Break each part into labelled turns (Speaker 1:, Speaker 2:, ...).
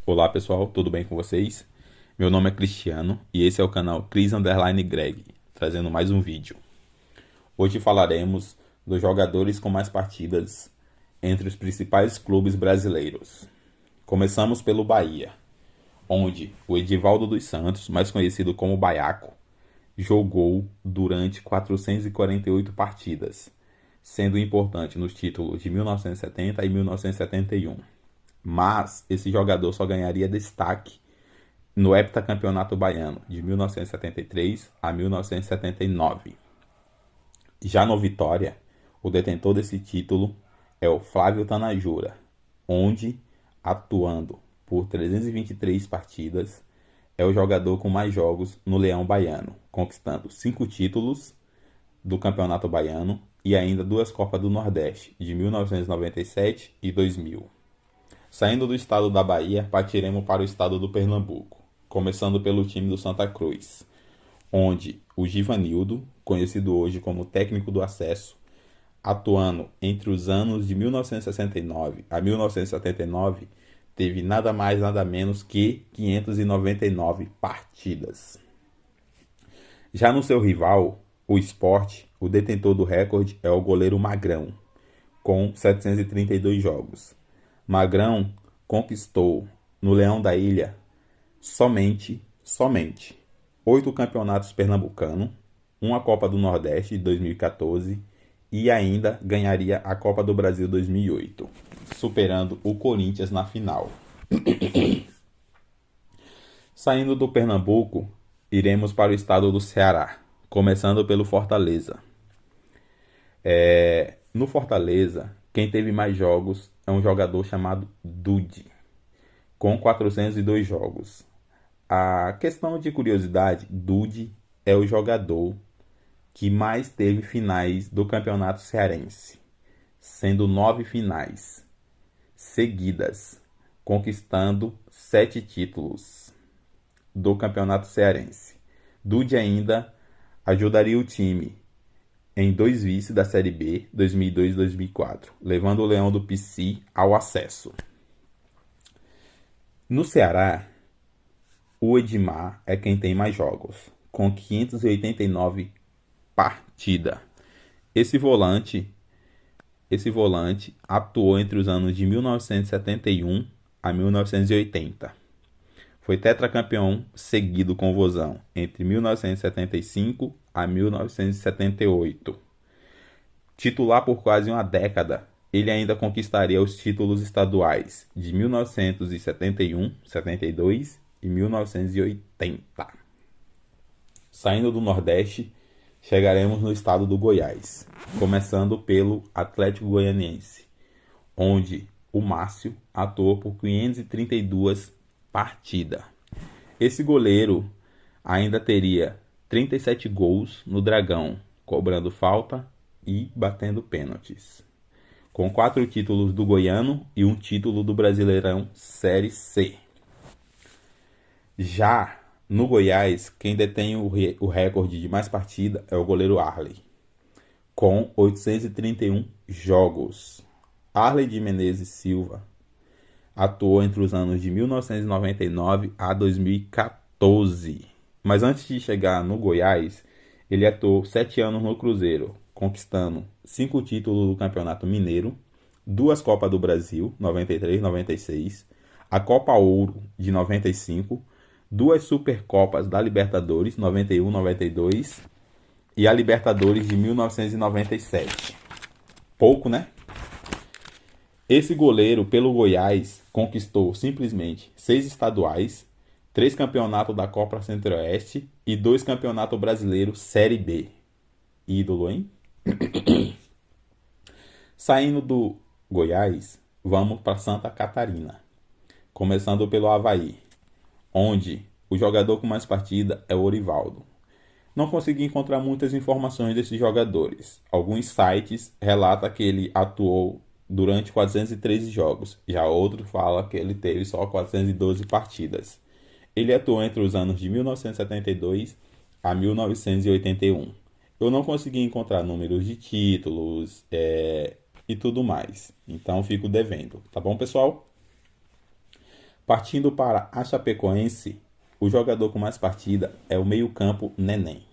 Speaker 1: Olá pessoal, tudo bem com vocês? Meu nome é Cristiano e esse é o canal Cris_Greg, trazendo mais um vídeo. Hoje falaremos dos jogadores com mais partidas entre os principais clubes brasileiros. Começamos pelo Bahia, onde o Edivaldo dos Santos, mais conhecido como Baiaco, jogou durante 448 partidas, sendo importante nos títulos de 1970 e 1971. Mas esse jogador só ganharia destaque no heptacampeonato baiano de 1973 a 1979. Já no Vitória, o detentor desse título é o Flávio Tanajura, onde, atuando por 323 partidas, é o jogador com mais jogos no Leão Baiano, conquistando 5 títulos do Campeonato Baiano e ainda 2 Copas do Nordeste, de 1997 e 2000. Saindo do estado da Bahia, partiremos para o estado do Pernambuco, começando pelo time do Santa Cruz, onde o Givanildo, conhecido hoje como técnico do acesso, atuando entre os anos de 1969 a 1979, teve nada mais nada menos que 599 partidas. Já no seu rival, o Sport, o detentor do recorde é o goleiro Magrão, com 732 jogos. Magrão conquistou no Leão da Ilha somente 8 campeonatos pernambucanos, uma Copa do Nordeste de 2014 e ainda ganharia a Copa do Brasil 2008, superando o Corinthians na final. Saindo do Pernambuco, iremos para o estado do Ceará, começando pelo Fortaleza. No Fortaleza, quem teve mais jogos é um jogador chamado Dude, com 402 jogos. A questão de curiosidade, Dude é o jogador que mais teve finais do Campeonato Cearense, sendo 9 finais seguidas, conquistando 7 títulos do Campeonato Cearense. Dude ainda ajudaria o time em 2 vice da Série B, 2002 e 2004, levando o Leão do Pici ao acesso. No Ceará, o Edmar é quem tem mais jogos, com 589 partidas. Esse volante atuou entre os anos de 1971 a 1980. Foi tetracampeão seguido com o Vozão entre 1975 a 1978. Titular por quase uma década, ele ainda conquistaria os títulos estaduais de 1971, 72 e 1980. Saindo do Nordeste, chegaremos no estado do Goiás, começando pelo Atlético Goianiense, onde o Márcio atuou por 532 partidas. Esse goleiro ainda teria 37 gols no Dragão, cobrando falta e batendo pênaltis, com 4 títulos do Goiano e um título do Brasileirão Série C. Já no Goiás, quem detém o recorde de mais partida é o goleiro Arley, com 831 jogos. Arley de Menezes Silva atuou entre os anos de 1999 a 2014. Mas antes de chegar no Goiás, ele atuou 7 anos no Cruzeiro, conquistando 5 títulos do Campeonato Mineiro, 2 Copas do Brasil, 93 e 96, a Copa Ouro de 95, 2 Supercopas da Libertadores, 91 e 92, e a Libertadores de 1997. Pouco, né? Esse goleiro, pelo Goiás, conquistou simplesmente 6 estaduais, 3 campeonatos da Copa Centro-Oeste e 2 campeonatos brasileiros Série B. Ídolo, hein? Saindo do Goiás, vamos para Santa Catarina, começando pelo Avaí, onde o jogador com mais partida é o Orivaldo. Não consegui encontrar muitas informações desses jogadores. Alguns sites relatam que ele atuou durante 413 jogos, já outro fala que ele teve só 412 partidas. Ele atuou entre os anos de 1972 a 1981. Eu não consegui encontrar números de títulos e tudo mais, então fico devendo, tá bom, pessoal? Partindo para a Chapecoense, o jogador com mais partida é o meio-campo Neném,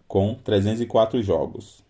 Speaker 1: com 304 jogos.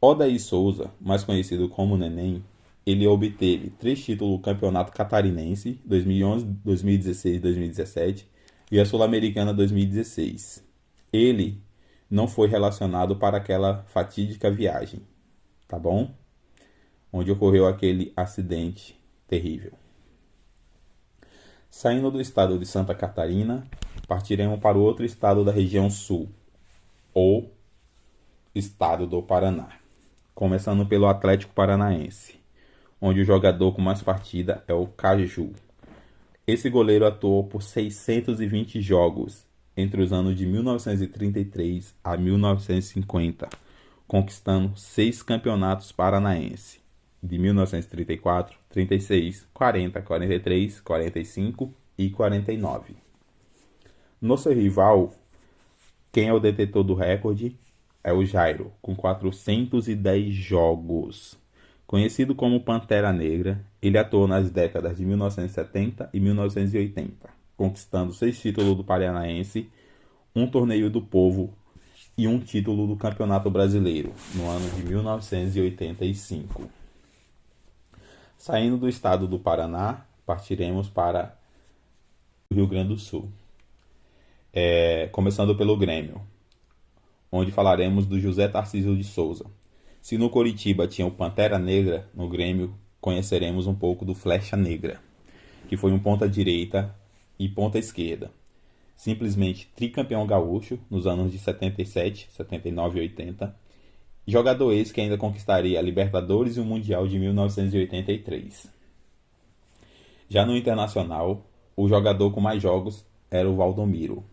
Speaker 1: Odair Souza, mais conhecido como Neném, ele obteve 3 títulos do Campeonato Catarinense 2011, 2016 e 2017 e a Sul-Americana 2016. Ele não foi relacionado para aquela fatídica viagem, tá bom? Onde ocorreu aquele acidente terrível. Saindo do estado de Santa Catarina, partiremos para o outro estado da região sul, ou estado do Paraná. Começando pelo Atlético Paranaense, onde o jogador com mais partida é o Caju. Esse goleiro atuou por 620 jogos entre os anos de 1933 a 1950, conquistando 6 campeonatos paranaenses, de 1934, 36, 40, 43, 45 e 49. No seu rival, quem é o detentor do recorde é o Jairo, com 410 jogos. Conhecido como Pantera Negra, ele atuou nas décadas de 1970 e 1980, conquistando 6 títulos do Paranaense, um Torneio do Povo e um título do Campeonato Brasileiro, no ano de 1985. Saindo do estado do Paraná, partiremos para o Rio Grande do Sul. Começando pelo Grêmio, onde falaremos do José Tarcísio de Souza. Se no Coritiba tinha o Pantera Negra, no Grêmio conheceremos um pouco do Flecha Negra, que foi um ponta-direita e ponta-esquerda. Simplesmente tricampeão gaúcho nos anos de 77, 79 e 80. Jogador esse que ainda conquistaria a Libertadores e o Mundial de 1983. Já no Internacional, o jogador com mais jogos era o Valdomiro,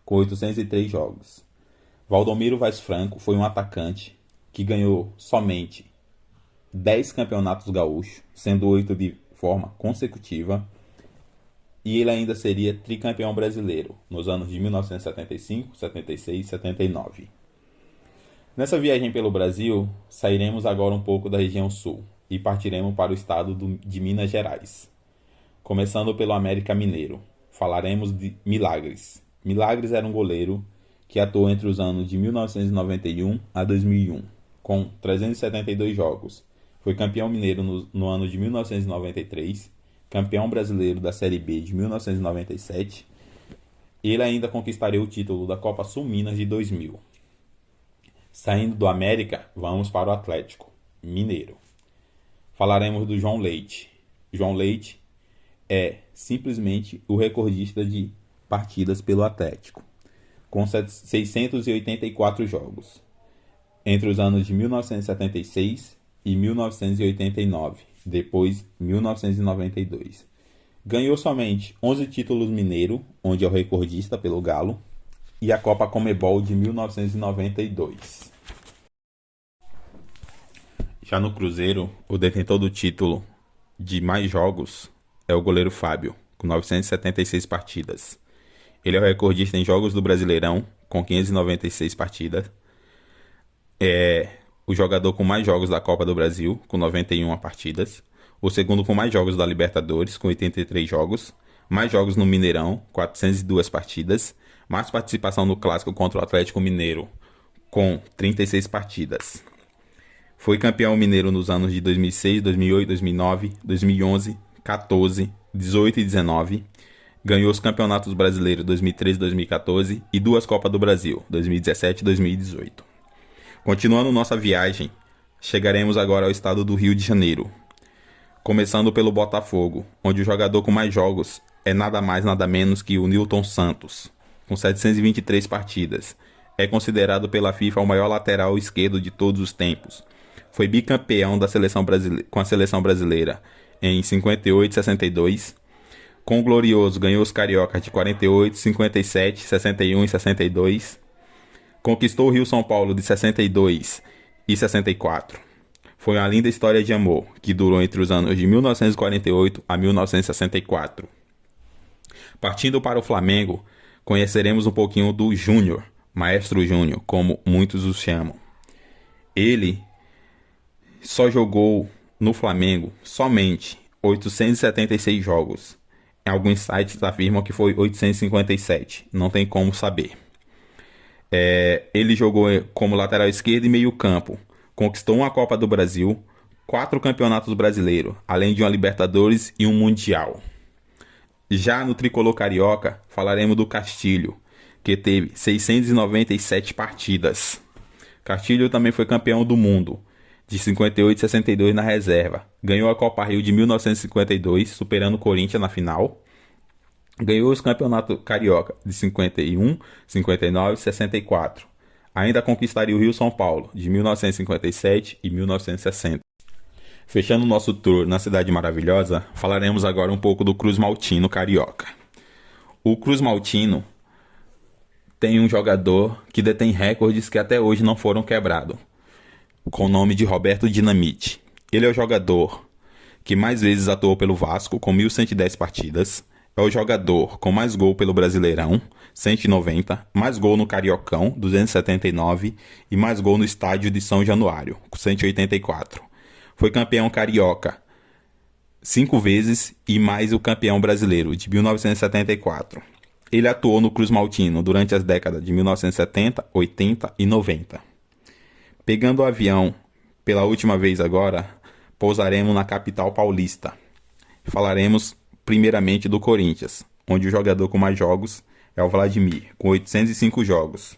Speaker 1: com 803 jogos. Valdomiro Vaz Franco foi um atacante que ganhou somente 10 campeonatos gaúchos, sendo 8 de forma consecutiva, e ele ainda seria tricampeão brasileiro nos anos de 1975, 76 e 79. Nessa viagem pelo Brasil, sairemos agora um pouco da região sul e partiremos para o estado de Minas Gerais. Começando pelo América Mineiro, falaremos de Milagres. Milagres era um goleiro que atuou entre os anos de 1991 a 2001, com 372 jogos. Foi campeão mineiro no ano de 1993, campeão brasileiro da Série B de 1997, e ele ainda conquistaria o título da Copa Sul Minas de 2000. Saindo do América, vamos para o Atlético Mineiro. Falaremos do João Leite. João Leite é simplesmente o recordista de partidas pelo Atlético, com 684 jogos, entre os anos de 1976 e 1989, depois 1992. Ganhou somente 11 títulos mineiro, onde é o recordista pelo Galo, e a Copa Comebol de 1992. Já no Cruzeiro, o detentor do título de mais jogos é o goleiro Fábio, com 976 partidas. Ele é o recordista em jogos do Brasileirão, com 596 partidas. É o jogador com mais jogos da Copa do Brasil, com 91 partidas. O segundo com mais jogos da Libertadores, com 83 jogos. Mais jogos no Mineirão, 402 partidas. Mais participação no Clássico contra o Atlético Mineiro, com 36 partidas. Foi campeão mineiro nos anos de 2006, 2008, 2009, 2011, 14, 18 e 19. Ganhou os campeonatos brasileiros 2013 e 2014 e 2 Copas do Brasil, 2017 e 2018. Continuando nossa viagem, chegaremos agora ao estado do Rio de Janeiro. Começando pelo Botafogo, onde o jogador com mais jogos é nada mais nada menos que o Nilton Santos, com 723 partidas. É considerado pela FIFA o maior lateral esquerdo de todos os tempos. Foi bicampeão com a seleção brasileira em 58 e 62. Com o Glorioso ganhou os Cariocas de 48, 57, 61 e 62. Conquistou o Rio-São Paulo de 62 e 64. Foi uma linda história de amor que durou entre os anos de 1948 a 1964. Partindo para o Flamengo, conheceremos um pouquinho do Júnior, Maestro Júnior, como muitos o chamam. Ele só jogou no Flamengo somente 876 jogos. Alguns sites afirmam que foi 857. Não tem como saber. Ele jogou como lateral esquerdo e meio campo. Conquistou uma Copa do Brasil, 4 campeonatos brasileiros, além de uma Libertadores e um Mundial. Já no tricolor carioca, falaremos do Castilho, que teve 697 partidas. Castilho também foi campeão do mundo, de 58 e 62 na reserva. Ganhou a Copa Rio de 1952, superando o Corinthians na final. Ganhou os campeonatos carioca de 51, 59 e 64. Ainda conquistaria o Rio-São Paulo, de 1957 e 1960. Fechando o nosso tour na Cidade Maravilhosa, falaremos agora um pouco do Cruz Maltino carioca. O Cruz Maltino tem um jogador que detém recordes que até hoje não foram quebrados, com o nome de Roberto Dinamite. Ele é o jogador que mais vezes atuou pelo Vasco, com 1.110 partidas. É o jogador com mais gol pelo Brasileirão, 190, mais gol no Cariocão, 279, e mais gol no Estádio de São Januário, 184. Foi campeão carioca 5 vezes e mais o campeão brasileiro de 1974. Ele atuou no Cruz Maltino durante as décadas de 1970, 80 e 90. Pegando o avião pela última vez agora, pousaremos na capital paulista. Falaremos primeiramente do Corinthians, onde o jogador com mais jogos é o Vladimir, com 805 jogos.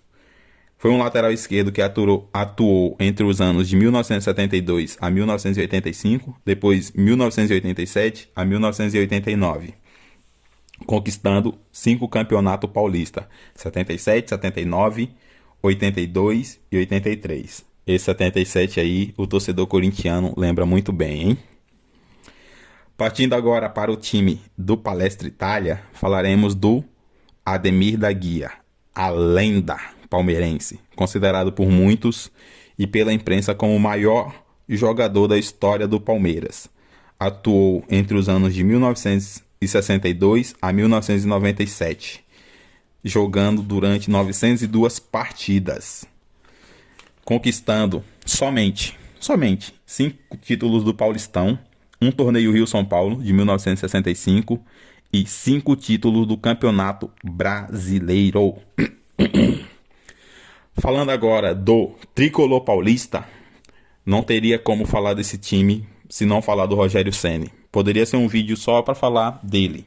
Speaker 1: Foi um lateral esquerdo que atuou entre os anos de 1972 a 1985, depois 1987 a 1989, conquistando 5 campeonatos paulistas, 77, 79, 82 e 83. Esse 77 aí, o torcedor corintiano lembra muito bem, hein? Partindo agora para o time do Palestra Itália, falaremos do Ademir da Guia, a lenda palmeirense, considerado por muitos e pela imprensa como o maior jogador da história do Palmeiras. Atuou entre os anos de 1962 a 1997, jogando durante 902 partidas, conquistando somente 5 títulos do Paulistão, um torneio Rio-São Paulo de 1965 e 5 títulos do Campeonato Brasileiro. Falando agora do tricolor paulista, não teria como falar desse time se não falar do Rogério Ceni. Poderia ser um vídeo só para falar dele.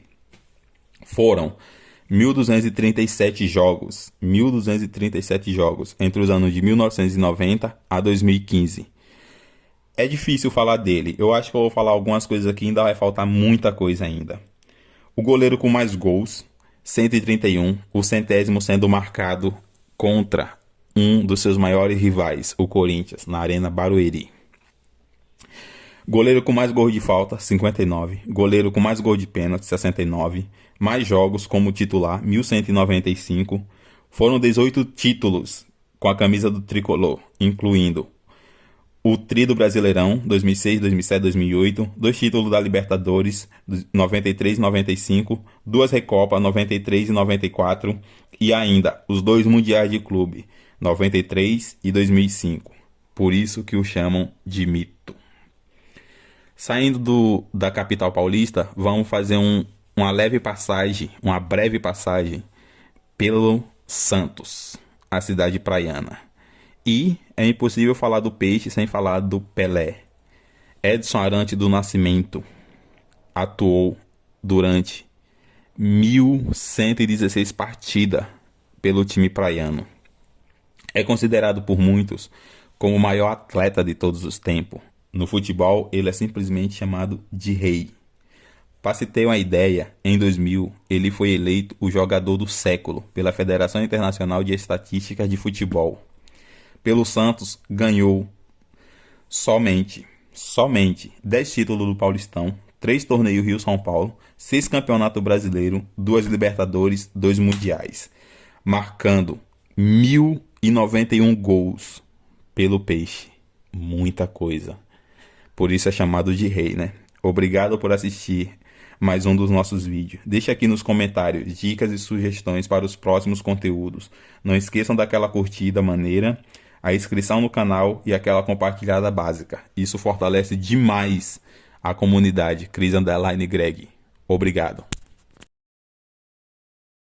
Speaker 1: Foram 1.237 jogos entre os anos de 1990 a 2015. É difícil falar dele. Eu acho que eu vou falar algumas coisas aqui, ainda vai faltar muita coisa ainda. O goleiro com mais gols, 131, o 100º sendo marcado contra um dos seus maiores rivais, o Corinthians, na Arena Barueri. Goleiro com mais gols de falta, 59. Goleiro com mais gols de pênalti, 69. Mais jogos como titular, 1.195. Foram 18 títulos com a camisa do tricolor, incluindo o tri do Brasileirão, 2006, 2007, 2008. 2 títulos da Libertadores, 93 e 95. 2 Recopa, 93 e 94. E ainda os 2 Mundiais de Clube, 93 e 2005. Por isso que o chamam de mito. Saindo da capital paulista, vamos fazer uma breve passagem pelo Santos, a cidade praiana. E é impossível falar do Peixe sem falar do Pelé. Edson Arantes do Nascimento atuou durante 1.116 partidas pelo time praiano. É considerado por muitos como o maior atleta de todos os tempos. No futebol, ele é simplesmente chamado de rei. Para se ter uma ideia, em 2000, ele foi eleito o jogador do século pela Federação Internacional de Estatísticas de Futebol. Pelo Santos, ganhou somente 10 títulos do Paulistão, 3 torneios Rio-São Paulo, 6 campeonatos brasileiros, 2 Libertadores, 2 Mundiais, marcando 1.091 gols pelo Peixe. Muita coisa. Por isso é chamado de rei, né? Obrigado por assistir mais um dos nossos vídeos. Deixe aqui nos comentários dicas e sugestões para os próximos conteúdos. Não esqueçam daquela curtida maneira, a inscrição no canal e aquela compartilhada básica. Isso fortalece demais a comunidade Cris_Greg. Obrigado.